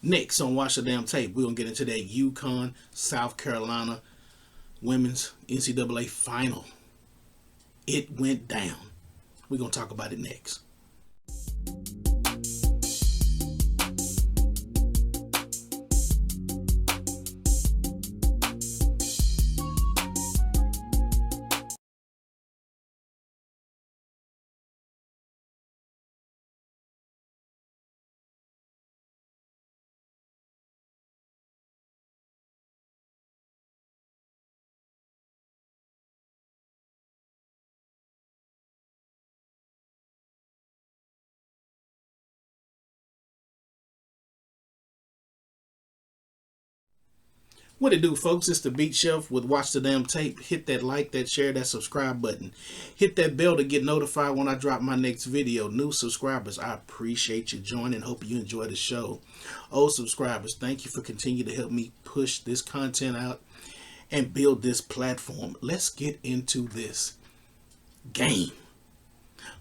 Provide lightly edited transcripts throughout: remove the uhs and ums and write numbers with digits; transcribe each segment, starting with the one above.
Next on Watch the Damn Tape, we're going to get into that Uconn, South Carolina women's NCAA final. It went down. We're going to talk about it next. What it do, folks? It's the Beat Chef with Watch the Damn Tape. Hit that like, that share, that subscribe button. Hit that bell to get notified when I drop my next video. New subscribers, I appreciate you joining. Hope you enjoy the show. Old subscribers, thank you for continuing to help me push this content out and build this platform. Let's get into this game.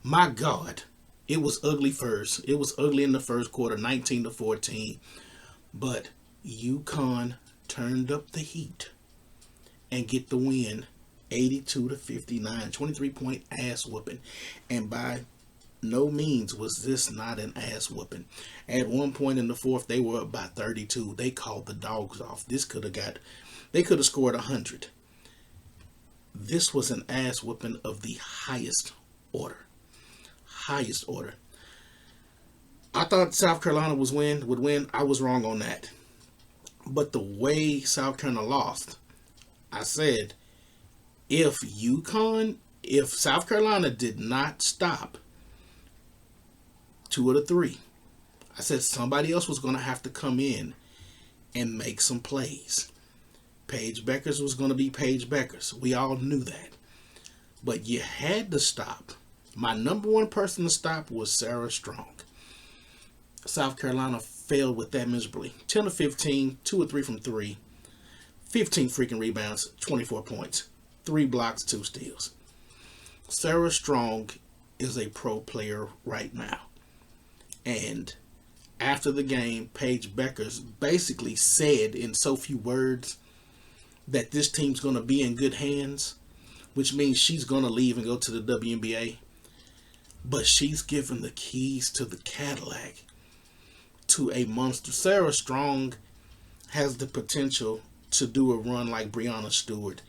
My God, it was ugly first. It was ugly in the first quarter, 19-14. But Uconn turned up the heat and get the win, 82-59, 23-point ass whooping. And by no means was this not an ass whooping. At one point in the fourth, they were up by 32. They called the dogs off. They could have scored 100. This was an ass whooping of the highest order. Highest order. I thought South Carolina would win. I was wrong on that. But the way South Carolina lost, I said, if South Carolina did not stop 2 of the 3, I said somebody else was going to have to come in and make some plays. Paige Bueckers was going to be Paige Bueckers. We all knew that. But you had to stop. My number one person to stop was Sarah Strong. South Carolina failed with that miserably. 10-15, 2 or 3 from 3, 15 freaking rebounds, 24 points, 3 blocks, 2 steals. Sarah Strong is a pro player right now. And after the game, Paige Bueckers basically said in so few words that this team's going to be in good hands, which means she's going to leave and go to the WNBA. But she's given the keys to the Cadillac to a monster. Sarah Strong has the potential to do a run like Breanna Stewart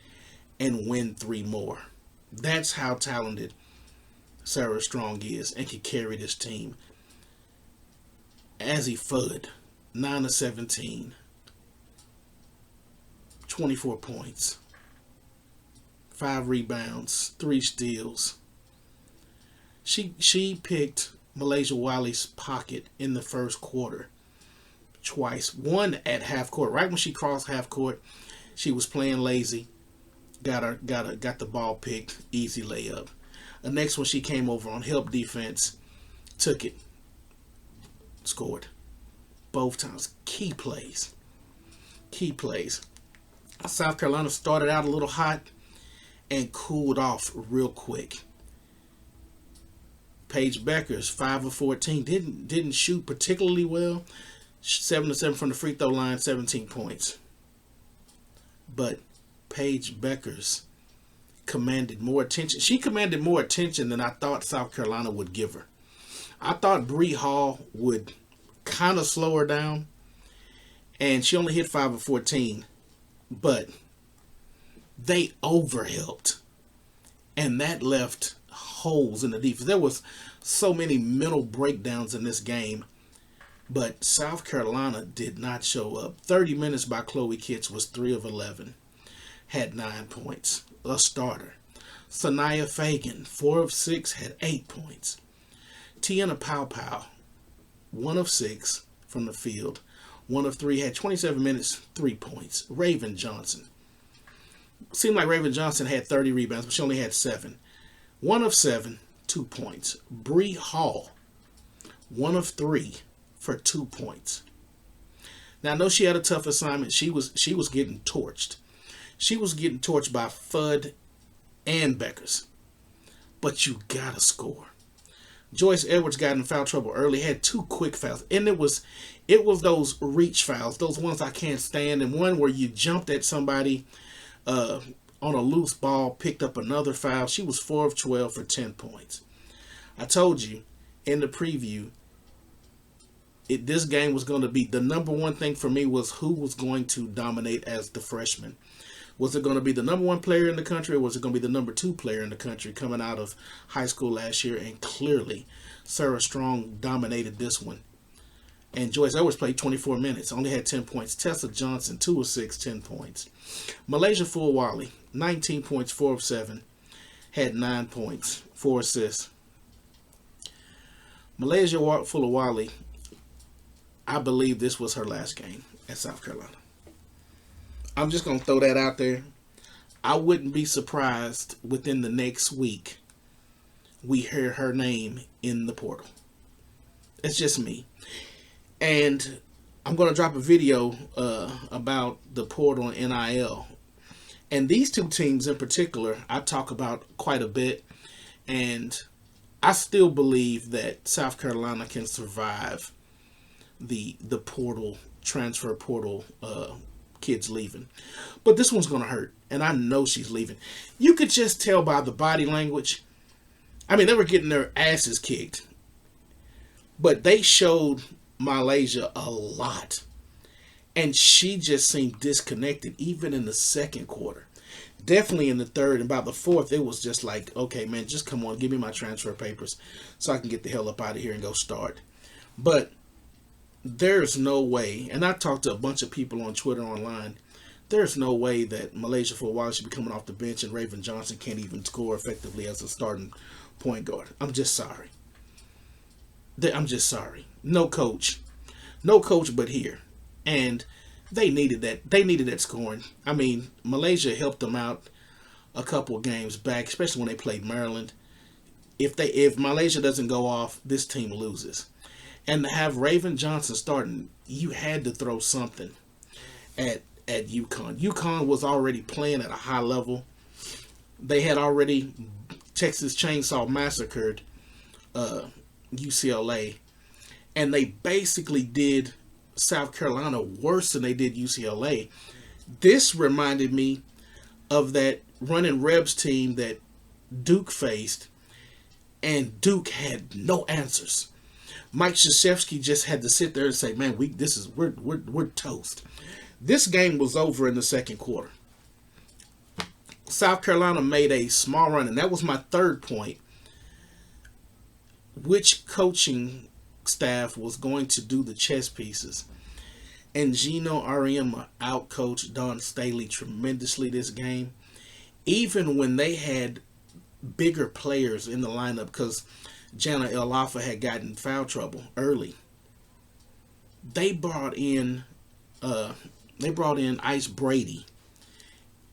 and win 3 more. That's how talented Sarah Strong is and can carry this team. Azzi Fudd, 9-17, 24 points, 5 rebounds, 3 steals. She picked Malaysia Wiley's pocket in the first quarter twice. One at half court. Right when she crossed half court, she was playing lazy. Got the ball picked. Easy layup. The next one, she came over on help defense, took it, scored. Both times. Key plays. Key plays. South Carolina started out a little hot and cooled off real quick. Paige Bueckers, 5 of 14, didn't shoot particularly well. 7 of 7 from the free throw line, 17 points. But Paige Bueckers commanded more attention. She commanded more attention than I thought South Carolina would give her. I thought Bree Hall would kind of slow her down, and she only hit 5 of 14. But they overhelped, and that left holes in the defense. There was so many mental breakdowns in this game, but South Carolina did not show up. 30 minutes by Chloe Kitts was 3 of 11, had 9 points, a starter. Sanaya Fagan, 4 of 6, had 8 points. Tiana Powell, 1 of 6 from the field, 1 of 3, had 27 minutes, 3 points. Raven Johnson, seemed like Raven Johnson had 30 rebounds, but she only had 7. 1 of 7, 2 points. Bree Hall, 1 of 3 for 2 points. Now, I know she had a tough assignment. She was getting torched. She was getting torched by Fudd and Bueckers. But you gotta score. Joyce Edwards got in foul trouble early, had 2 quick fouls, and it was those reach fouls, those ones I can't stand, and one where you jumped at somebody on a loose ball, picked up another foul. She was 4 of 12 for 10 points. I told you in the preview, this game was going to be, the number one thing for me was who was going to dominate as the freshman. Was it going to be the number one player in the country, or was it going to be the number 2 player in the country coming out of high school last year? And clearly, Sarah Strong dominated this one. And Joyce Edwards played 24 minutes, only had 10 points. Tessa Johnson, 2 of 6, 10 points. Malaysia Fudd, 19 points, 4 of 7, had 9 points, 4 assists. Malaysia Fudd, I believe this was her last game at South Carolina. I'm just going to throw that out there. I wouldn't be surprised within the next week we hear her name in the portal. It's just me. And I'm going to drop a video about the portal and NIL. And these 2 teams in particular, I talk about quite a bit. And I still believe that South Carolina can survive the portal, transfer portal kids leaving. But this one's going to hurt. And I know she's leaving. You could just tell by the body language. I mean, they were getting their asses kicked. But they showed Malaysia a lot. And she just seemed disconnected even in the second quarter. Definitely in the third, and by the fourth, it was just like, okay, man, just come on, give me my transfer papers so I can get the hell up out of here and go start. But there's no way, and I talked to a bunch of people on Twitter online, there's no way that Malaysia for a while should be coming off the bench and Raven Johnson can't even score effectively as a starting point guard. I'm just sorry. I'm just sorry. No coach but here. And they needed that. They needed that scoring. I mean, Malaysia helped them out a couple of games back, especially when they played Maryland. If Malaysia doesn't go off, this team loses. And to have Raven Johnson starting, you had to throw something at Uconn. Uconn was already playing at a high level. They had already Texas Chainsaw massacred UCLA, and they basically did South Carolina worse than they did UCLA. This reminded me of that running Rebs team that Duke faced, and Duke had no answers. Mike Krzyzewski just had to sit there and say, "Man, we're toast." This game was over in the second quarter. South Carolina made a small run, and that was my third point. Which coaching staff was going to do the chess pieces? And Gino Auriemma outcoached Dawn Staley tremendously this game. Even when they had bigger players in the lineup, because Jana El-Alfa had gotten foul trouble early. They brought in Ice Brady,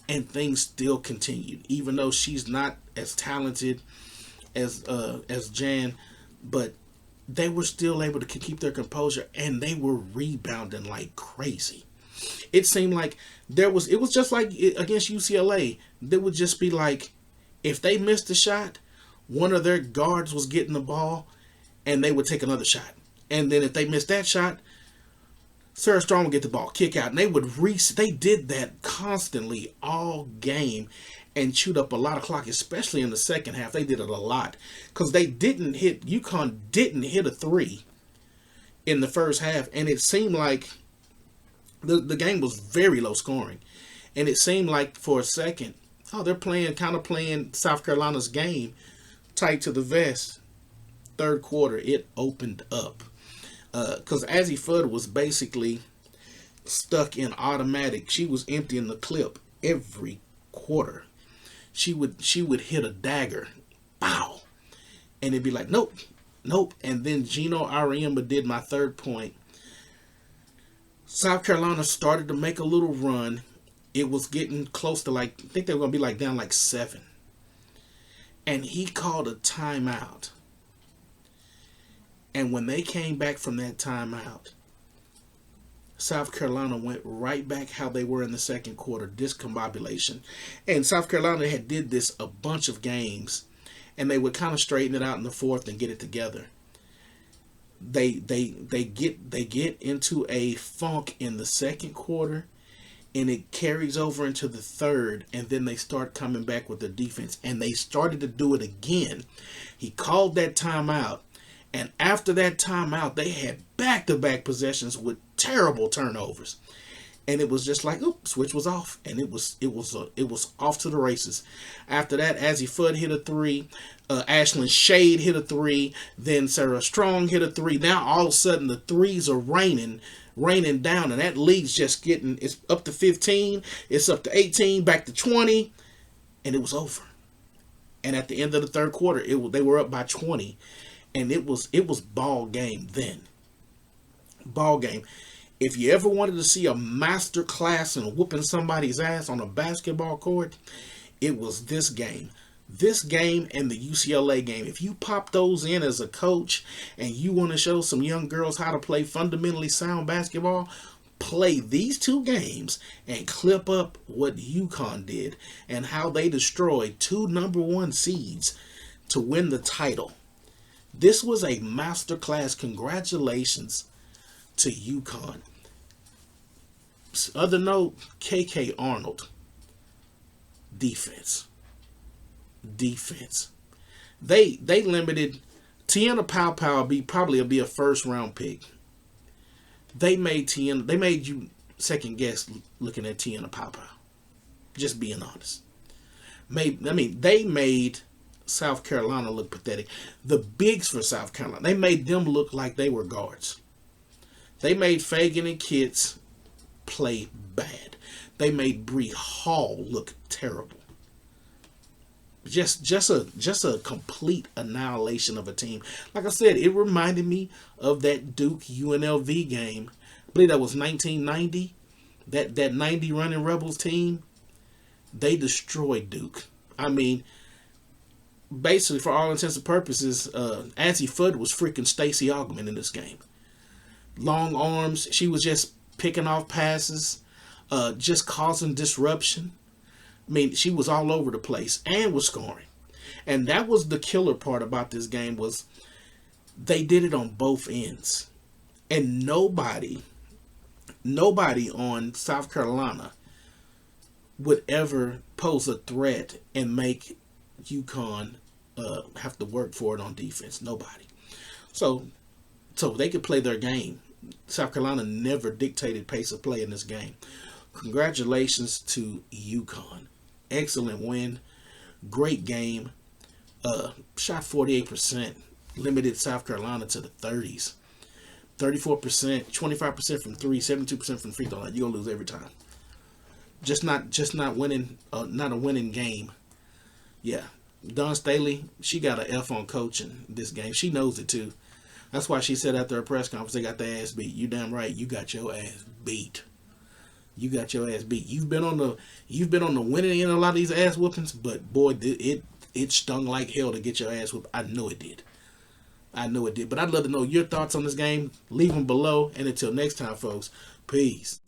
and things still continued. Even though she's not as talented as Jan, but they were still able to keep their composure, and they were rebounding like crazy. It seemed like it was just like against UCLA. There would just be like, if they missed a shot, one of their guards was getting the ball, and they would take another shot. And then if they missed that shot, Sarah Strong would get the ball, kick out, and they did that constantly all game and chewed up a lot of clock, especially in the second half. They did it a lot because UConn didn't hit a three in the first half, and it seemed like the game was very low scoring, and it seemed like for a second, they're playing South Carolina's game tight to the vest. Third quarter, it opened up because Azzi Fudd was basically stuck in automatic. She was emptying the clip every quarter. She would hit a dagger, pow, and it'd be like, nope. And then Gino Auriemma did my third point. South Carolina started to make a little run. It was getting close to I think they were going to be down 7. And he called a timeout. And when they came back from that timeout, South Carolina went right back how they were in the second quarter, discombobulation. And South Carolina had did this a bunch of games, and they would kind of straighten it out in the fourth and get it together. They get into a funk in the second quarter, and it carries over into the third, and then they start coming back with their defense, and they started to do it again. He called that timeout, and after that timeout, they had back-to-back possessions with terrible turnovers, and it was just like, oops, switch was off, and it was off to the races. After that, Azzi Fudd hit a three, Ashlyn Shade hit a three, then Sarah Strong hit a three. Now all of a sudden the threes are raining down, and that lead's just it's up to 15, it's up to 18, back to 20, and it was over. And at the end of the third quarter, they were up by 20, and it was ball game then. Ball game. If you ever wanted to see a master class in whooping somebody's ass on a basketball court, it was this game. This game and the UCLA game. If you pop those in as a coach and you want to show some young girls how to play fundamentally sound basketball, play these two games and clip up what Uconn did and how they destroyed 2 number 1 seeds to win the title. This was a masterclass. Congratulations to Uconn. Other note, KK Arnold. Defense. They limited Tiana Pow probably be a first round pick. They made you second guess looking at Tiana Pow. Just being honest. They made South Carolina look pathetic. The bigs for South Carolina, they made them look like they were guards. They made Fagan and Kitts play bad. They made Bree Hall look terrible. Just a complete annihilation of a team. Like I said, it reminded me of that Duke UNLV game. I believe that was 1990. That 90 Running Rebels team. They destroyed Duke. Basically, for all intents and purposes, Azzi Fudd was freaking Stacey Augmon in this game. Long arms. She was just picking off passes, just causing disruption. She was all over the place and was scoring. And that was the killer part about this game, was they did it on both ends. And nobody on South Carolina would ever pose a threat and make Uconn have to work for it on defense. Nobody. So they could play their game. South Carolina never dictated pace of play in this game. Congratulations to Uconn. Excellent win. Great game. Shot 48%. Limited South Carolina to the 30s. 34%, 25% from 3, 72% from free throw line. You're gonna lose every time. Just not winning. Not a winning game. Yeah, Dawn Staley, she got an F on coaching this game. She knows it too. That's why she said after her press conference, they got their ass beat. You damn right, you got your ass beat. You got your ass beat. You've been on the winning end of a lot of these ass whoopings, but boy, it stung like hell to get your ass whooped. I know it did. But I'd love to know your thoughts on this game. Leave them below. And until next time, folks, peace.